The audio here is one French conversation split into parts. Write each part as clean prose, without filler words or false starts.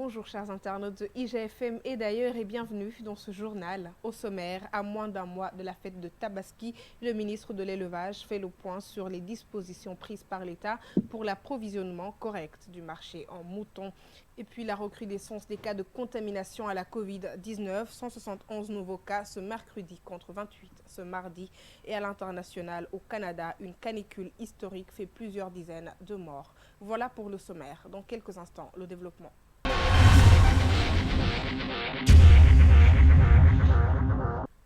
Bonjour chers internautes de IGFM et d'ailleurs et bienvenue dans ce journal. Au sommaire, à moins d'un mois de la fête de Tabaski, le ministre de l'Élevage fait le point sur les dispositions prises par l'État pour l'approvisionnement correct du marché en moutons. Et puis la recrudescence des cas de contamination à la Covid-19, 171 nouveaux cas ce mercredi contre 28 ce mardi. Et à l'international, au Canada, une canicule historique fait plusieurs dizaines de morts. Voilà pour le sommaire. Dans quelques instants, le développement.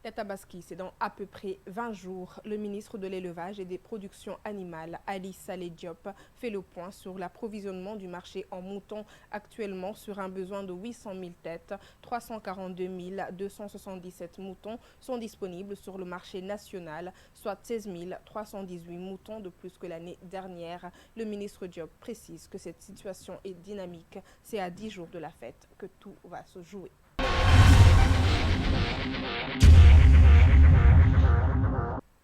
La Tabaski, c'est dans à peu près 20 jours. Le ministre de l'Élevage et des Productions Animales, Ali Saleh Diop, fait le point sur l'approvisionnement du marché en moutons. Actuellement, sur un besoin de 800 000 têtes, 342 277 moutons sont disponibles sur le marché national, soit 16 318 moutons de plus que l'année dernière. Le ministre Diop précise que cette situation est dynamique. C'est à 10 jours de la fête que tout va se jouer.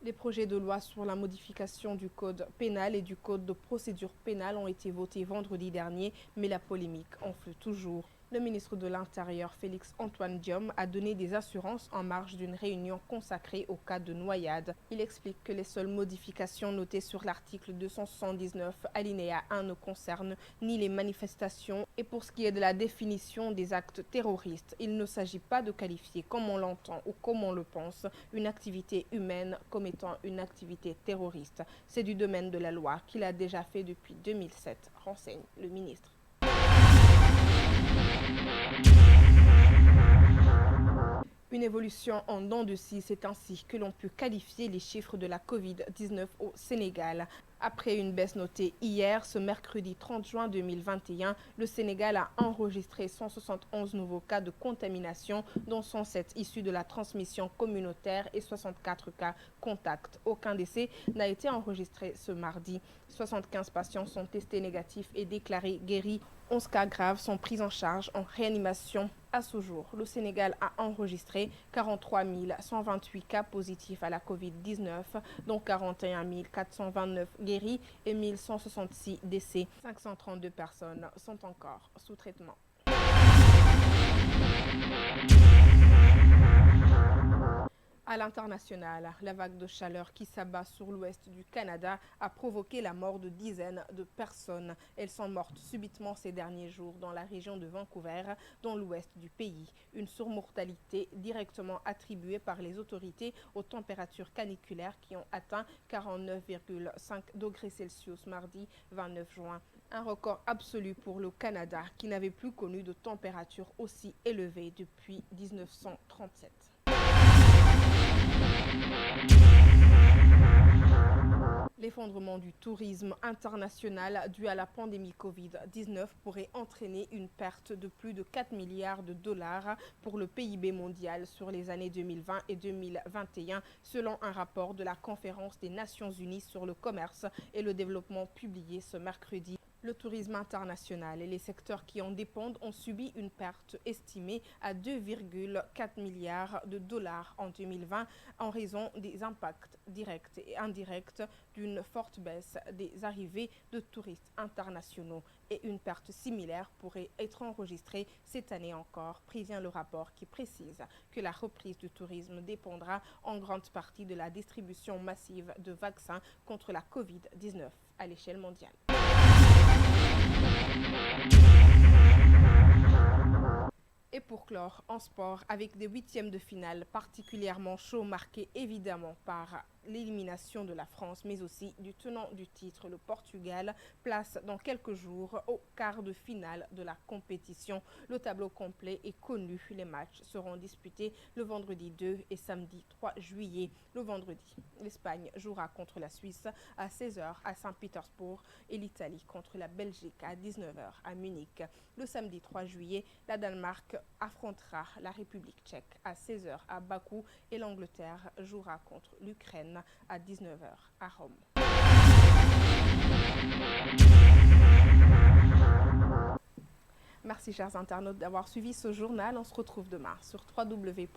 Les projets de loi sur la modification du code pénal et du code de procédure pénale ont été votés vendredi dernier, mais la polémique enfle toujours. Le ministre de l'Intérieur, Félix-Antoine Diome, a donné des assurances en marge d'une réunion consacrée au cas de noyade. Il explique que les seules modifications notées sur l'article 279 alinéa 1 ne concernent ni les manifestations et pour ce qui est de la définition des actes terroristes, il ne s'agit pas de qualifier, comme on l'entend ou comme on le pense, une activité humaine comme étant une activité terroriste. C'est du domaine de la loi qu'il a déjà fait depuis 2007, renseigne le ministre. Une évolution en dents de scie, c'est ainsi que l'on peut qualifier les chiffres de la Covid-19 au Sénégal. Après une baisse notée hier, ce mercredi 30 juin 2021, le Sénégal a enregistré 171 nouveaux cas de contamination, dont 107 issus de la transmission communautaire et 64 cas contacts. Aucun décès n'a été enregistré ce mardi. 75 patients sont testés négatifs et déclarés guéris. 11 cas graves sont pris en charge en réanimation. À ce jour, le Sénégal a enregistré 43 128 cas positifs à la Covid-19, dont 41 429 guéris et 1166 décès. 532 personnes sont encore sous traitement. À l'international, la vague de chaleur qui s'abat sur l'ouest du Canada a provoqué la mort de dizaines de personnes. Elles sont mortes subitement ces derniers jours dans la région de Vancouver, dans l'ouest du pays. Une surmortalité directement attribuée par les autorités aux températures caniculaires qui ont atteint 49,5 degrés Celsius mardi 29 juin. Un record absolu pour le Canada qui n'avait plus connu de température aussi élevée depuis 1937. L'effondrement du tourisme international dû à la pandémie Covid-19 pourrait entraîner une perte de plus de 4 milliards de dollars pour le PIB mondial sur les années 2020 et 2021, selon un rapport de la Conférence des Nations Unies sur le commerce et le développement publié ce mercredi. Le tourisme international et les secteurs qui en dépendent ont subi une perte estimée à 2,4 milliards de dollars en 2020 en raison des impacts directs et indirects d'une forte baisse des arrivées de touristes internationaux. Et une perte similaire pourrait être enregistrée cette année encore, prévient le rapport qui précise que la reprise du tourisme dépendra en grande partie de la distribution massive de vaccins contre la Covid-19 à l'échelle mondiale. Et pour clore, en sport, avec des huitièmes de finale particulièrement chauds marqués évidemment par l'élimination de la France, mais aussi du tenant du titre, le Portugal, place dans quelques jours au quart de finale de la compétition. Le tableau complet est connu. Les matchs seront disputés le vendredi 2 et samedi 3 juillet. Le vendredi, l'Espagne jouera contre la Suisse à 16h à Saint-Pétersbourg et l'Italie contre la Belgique à 19h à Munich. Le samedi 3 juillet, la Danemark affrontera la République tchèque à 16h à Bakou et l'Angleterre jouera contre l'Ukraine à 19h à Rome. Merci chers internautes d'avoir suivi ce journal. On se retrouve demain sur www.igfm.sn.